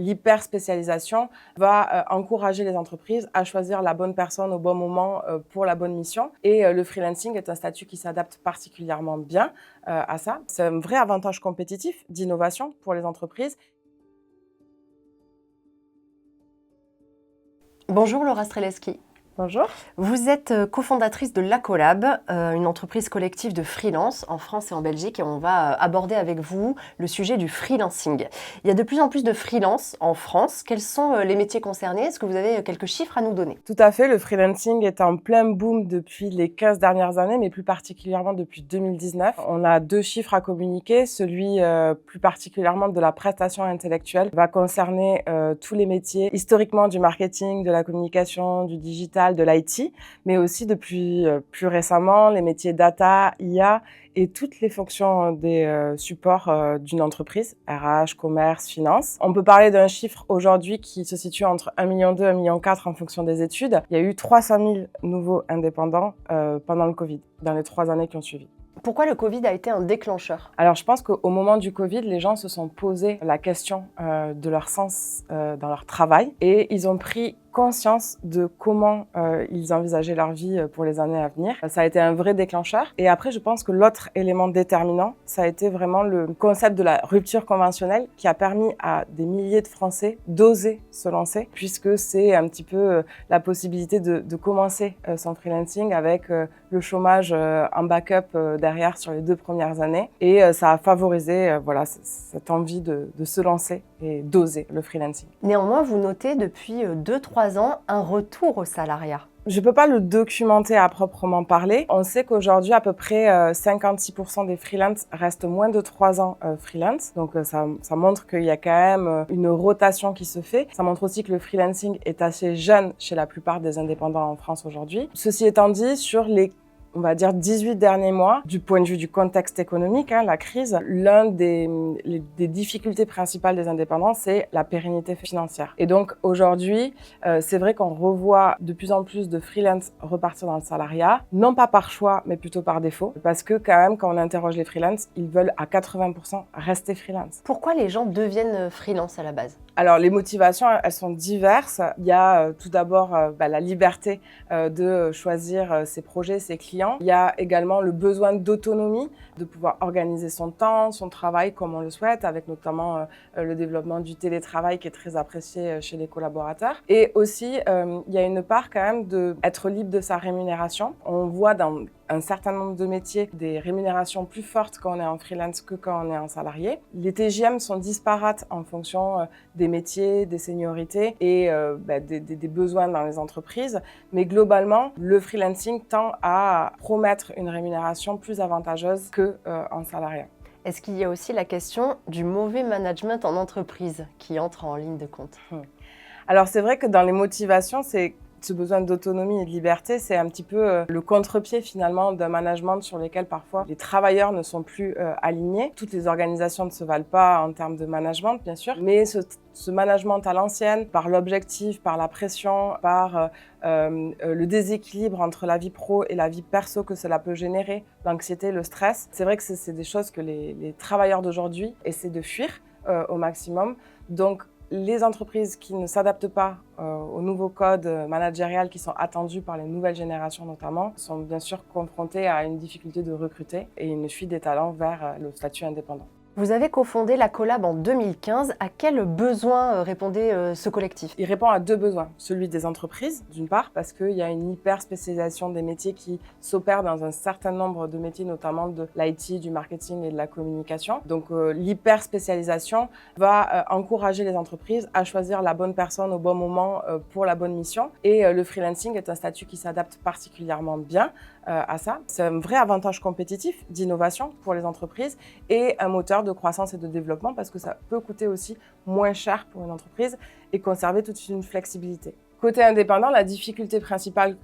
l'hyper-spécialisation va encourager les entreprises à choisir la bonne personne au bon moment pour la bonne mission. Et le freelancing est un statut qui s'adapte particulièrement bien à ça. C'est un vrai avantage compétitif d'innovation pour les entreprises. Bonjour Laura Streleski. Bonjour. Vous êtes cofondatrice de La Collab, une entreprise collective de freelance en France et en Belgique, et on va aborder avec vous le sujet du freelancing. Il y a de plus en plus de freelance en France. Quels sont les métiers concernés? Est-ce que vous avez quelques chiffres à nous donner? Tout à fait, le freelancing est en plein boom depuis les 15 dernières années, mais plus particulièrement depuis 2019. On a 2 chiffres à communiquer. Celui plus particulièrement de la prestation intellectuelle va concerner tous les métiers historiquement du marketing, de la communication, du digital, de l'IT, mais aussi depuis plus récemment les métiers data, IA et toutes les fonctions des supports d'une entreprise, RH, commerce, finance. On peut parler d'un chiffre aujourd'hui qui se situe entre 1,2 million et 1,4 million en fonction des études. Il y a eu 300 000 nouveaux indépendants pendant le Covid, dans les 3 années qui ont suivi. Pourquoi le Covid a été un déclencheur? Alors, je pense qu'au moment du Covid, les gens se sont posé la question de leur sens dans leur travail et ils ont pris conscience de comment ils envisageaient leur vie pour les années à venir. Ça a été un vrai déclencheur. Et après, je pense que l'autre élément déterminant, ça a été vraiment le concept de la rupture conventionnelle qui a permis à des milliers de Français d'oser se lancer, puisque c'est un petit peu la possibilité de commencer son freelancing avec le chômage en backup derrière sur les 2 premières années. Et ça a favorisé voilà, cette envie de se lancer et d'oser le freelancing. Néanmoins, vous notez depuis 2-3 ans un retour au salariat. Je peux pas le documenter à proprement parler. On sait qu'aujourd'hui, à peu près 56% des freelances restent moins de 3 ans freelance. Donc ça montre qu'il y a quand même une rotation qui se fait. Ça montre aussi que le freelancing est assez jeune chez la plupart des indépendants en France aujourd'hui. Ceci étant dit, sur les on va dire 18 derniers mois, du point de vue du contexte économique, la crise, l'un des difficultés principales des indépendants, c'est la pérennité financière. Et donc aujourd'hui, c'est vrai qu'on revoit de plus en plus de freelance repartir dans le salariat, non pas par choix, mais plutôt par défaut, parce que quand même, quand on interroge les freelance, ils veulent à 80% rester freelance. Pourquoi les gens deviennent freelance à la base? Alors, les motivations, elles sont diverses. Il y a tout d'abord la liberté de choisir ses projets, ses clients. Il y a également le besoin d'autonomie, de pouvoir organiser son temps, son travail comme on le souhaite, avec notamment le développement du télétravail qui est très apprécié chez les collaborateurs. Et aussi, il y a une part quand même d'être libre de sa rémunération. On voit dans un certain nombre de métiers des rémunérations plus fortes quand on est en freelance que quand on est en salarié. Les TJM sont disparates en fonction des métiers, des seniorités et des besoins dans les entreprises. Mais globalement, le freelancing tend à promettre une rémunération plus avantageuse qu'en salariat. Est-ce qu'il y a aussi la question du mauvais management en entreprise qui entre en ligne de compte? Alors c'est vrai que dans les motivations, ce besoin d'autonomie et de liberté, c'est un petit peu le contre-pied finalement d'un management sur lequel parfois les travailleurs ne sont plus alignés. Toutes les organisations ne se valent pas en termes de management, bien sûr, mais ce management à l'ancienne, par l'objectif, par la pression, par le déséquilibre entre la vie pro et la vie perso que cela peut générer, l'anxiété, le stress, c'est vrai que c'est des choses que les travailleurs d'aujourd'hui essaient de fuir au maximum. Donc, les entreprises qui ne s'adaptent pas aux nouveaux codes managériels qui sont attendus par les nouvelles générations notamment sont bien sûr confrontées à une difficulté de recruter et une fuite des talents vers le statut indépendant. Vous avez cofondé La Collab en 2015. À quel besoin répondait ce collectif? Il répond à 2 besoins. Celui des entreprises, d'une part, parce qu'il y a une hyper-spécialisation des métiers qui s'opère dans un certain nombre de métiers, notamment de l'IT, du marketing et de la communication. Donc l'hyper-spécialisation va encourager les entreprises à choisir la bonne personne au bon moment pour la bonne mission. Et le freelancing est un statut qui s'adapte particulièrement bien à ça. C'est un vrai avantage compétitif d'innovation pour les entreprises et un moteur de croissance et de développement parce que ça peut coûter aussi moins cher pour une entreprise et conserver toute une flexibilité. Côté indépendant, la difficulté principale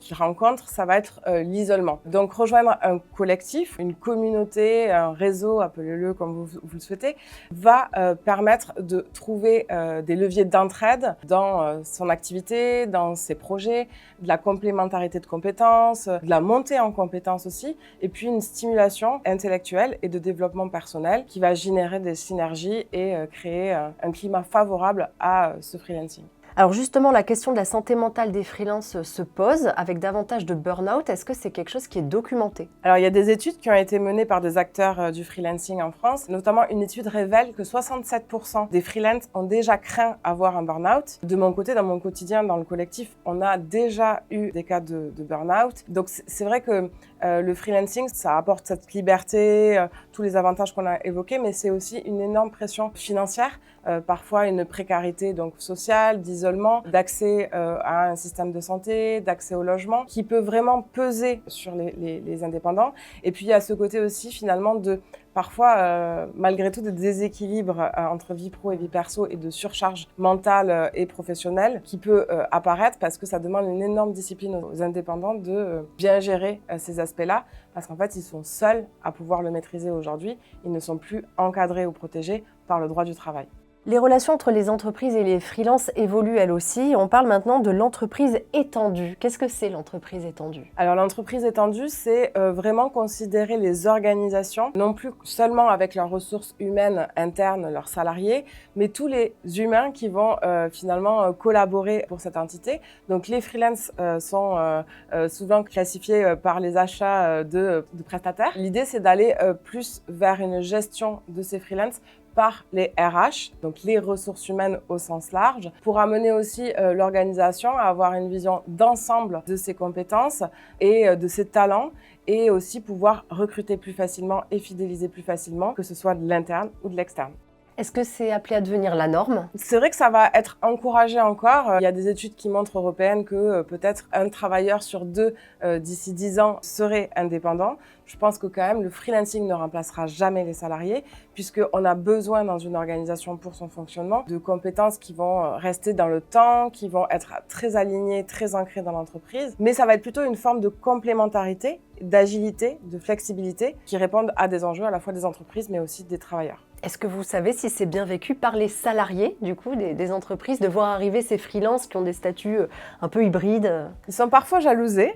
qu'ils rencontrent, ça va être l'isolement. Donc rejoindre un collectif, une communauté, un réseau, appelez-le comme vous le souhaitez, va permettre de trouver des leviers d'entraide dans son activité, dans ses projets, de la complémentarité de compétences, de la montée en compétences aussi, et puis une stimulation intellectuelle et de développement personnel qui va générer des synergies et créer un climat favorable à ce freelancing. Alors justement, la question de la santé mentale des freelances se pose avec davantage de burn-out. Est-ce que c'est quelque chose qui est documenté? Alors, il y a des études qui ont été menées par des acteurs du freelancing en France. Notamment, une étude révèle que 67% des freelances ont déjà craint avoir un burn-out. De mon côté, dans mon quotidien, dans le collectif, on a déjà eu des cas de burn-out. Donc, c'est vrai que le freelancing, ça apporte cette liberté, tous les avantages qu'on a évoqués, mais c'est aussi une énorme pression financière, parfois une précarité donc sociale, d'isolement, d'accès à un système de santé, d'accès au logement, qui peut vraiment peser sur les indépendants. Et puis il y a ce côté aussi finalement de parfois, malgré tout, de déséquilibre entre vie pro et vie perso et de surcharge mentale et professionnelle qui peut apparaître parce que ça demande une énorme discipline aux indépendants de bien gérer ces aspects-là parce qu'en fait, ils sont seuls à pouvoir le maîtriser aujourd'hui. Ils ne sont plus encadrés ou protégés par le droit du travail. Les relations entre les entreprises et les freelances évoluent elles aussi. On parle maintenant de l'entreprise étendue. Qu'est-ce que c'est l'entreprise étendue? Alors l'entreprise étendue, c'est vraiment considérer les organisations, non plus seulement avec leurs ressources humaines internes, leurs salariés, mais tous les humains qui vont finalement collaborer pour cette entité. Donc les freelances sont souvent classifiés par les achats de prestataires. L'idée, c'est d'aller plus vers une gestion de ces freelances par les RH, donc les ressources humaines au sens large, pour amener aussi l'organisation à avoir une vision d'ensemble de ses compétences et de ses talents et aussi pouvoir recruter plus facilement et fidéliser plus facilement, que ce soit de l'interne ou de l'externe. Est-ce que c'est appelé à devenir la norme? C'est vrai que ça va être encouragé encore. Il y a des études qui montrent européennes que peut-être un travailleur sur deux d'ici 10 ans serait indépendant. Je pense que quand même le freelancing ne remplacera jamais les salariés puisqu'on a besoin dans une organisation pour son fonctionnement de compétences qui vont rester dans le temps, qui vont être très alignées, très ancrées dans l'entreprise. Mais ça va être plutôt une forme de complémentarité, d'agilité, de flexibilité qui répondent à des enjeux à la fois des entreprises mais aussi des travailleurs. Est-ce que vous savez si c'est bien vécu par les salariés, du coup, des entreprises, de voir arriver ces freelances qui ont des statuts un peu hybrides? Ils sont parfois jalousés.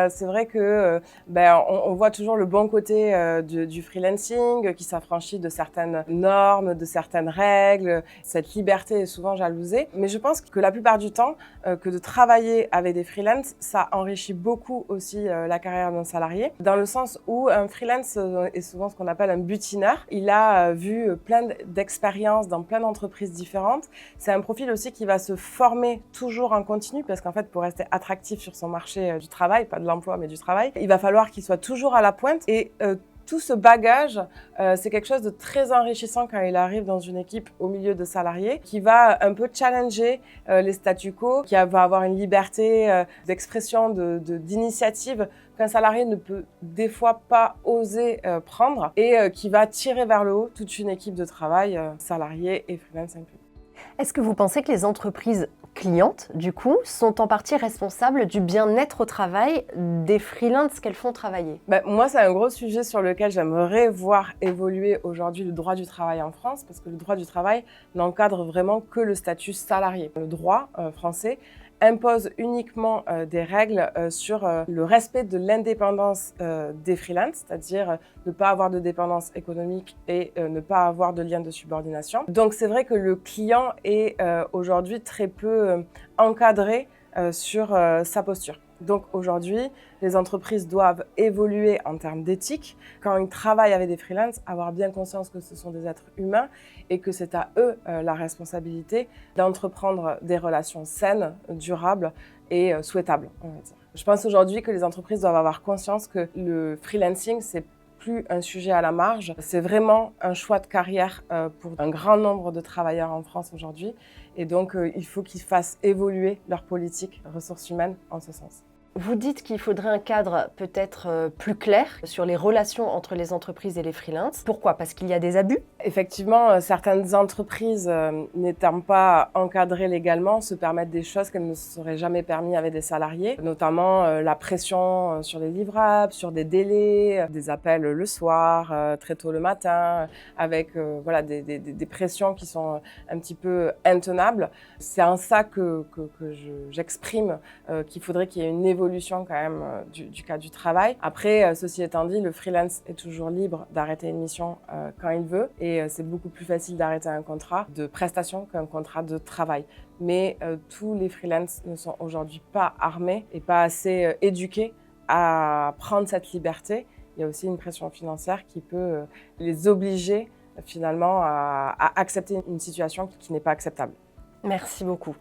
C'est vrai que on voit toujours le bon côté du freelancing, qui s'affranchit de certaines normes, de certaines règles. Cette liberté est souvent jalousée. Mais je pense que la plupart du temps, que de travailler avec des freelances, ça enrichit beaucoup aussi la carrière d'un salarié, dans le sens où un freelance est souvent ce qu'on appelle un butineur. Il a vu plein d'expériences dans plein d'entreprises différentes. C'est un profil aussi qui va se former toujours en continu parce qu'en fait, pour rester attractif sur son marché du travail, pas de l'emploi, mais du travail, il va falloir qu'il soit toujours à la pointe et tout ce bagage, c'est quelque chose de très enrichissant quand il arrive dans une équipe au milieu de salariés qui va un peu challenger les statu quo, qui va avoir une liberté d'expression, d'initiative qu'un salarié ne peut des fois pas oser prendre et qui va tirer vers le haut toute une équipe de travail, salariés et freelance inclus. Est-ce que vous pensez que les entreprises clientes, du coup, sont en partie responsables du bien-être au travail des freelances qu'elles font travailler? Moi, c'est un gros sujet sur lequel j'aimerais voir évoluer aujourd'hui le droit du travail en France, parce que le droit du travail n'encadre vraiment que le statut salarié. Le droit français impose uniquement des règles sur le respect de l'indépendance des freelances, c'est-à-dire ne pas avoir de dépendance économique et ne pas avoir de lien de subordination. Donc c'est vrai que le client est aujourd'hui très peu encadré sur sa posture. Donc aujourd'hui, les entreprises doivent évoluer en termes d'éthique. Quand ils travaillent avec des freelances, avoir bien conscience que ce sont des êtres humains et que c'est à eux la responsabilité d'entreprendre des relations saines, durables et souhaitables, on va dire. Je pense aujourd'hui que les entreprises doivent avoir conscience que le freelancing, c'est plus un sujet à la marge, c'est vraiment un choix de carrière pour un grand nombre de travailleurs en France aujourd'hui. Et donc, il faut qu'ils fassent évoluer leur politique ressources humaines en ce sens. Vous dites qu'il faudrait un cadre peut-être plus clair sur les relations entre les entreprises et les freelances. Pourquoi? Parce qu'il y a des abus? Effectivement, certaines entreprises, n'étant pas encadrées légalement, se permettent des choses qu'elles ne se seraient jamais permis avec des salariés, notamment la pression sur les livrables, sur des délais, des appels le soir, très tôt le matin, avec voilà, des pressions qui sont un petit peu intenables. C'est en ça que j'exprime qu'il faudrait qu'il y ait une évolution quand même du cas du travail. Après, ceci étant dit, le freelance est toujours libre d'arrêter une mission quand il veut et c'est beaucoup plus facile d'arrêter un contrat de prestation qu'un contrat de travail. Mais tous les freelances ne sont aujourd'hui pas armés et pas assez éduqués à prendre cette liberté. Il y a aussi une pression financière qui peut les obliger finalement à accepter une situation qui n'est pas acceptable. Merci beaucoup.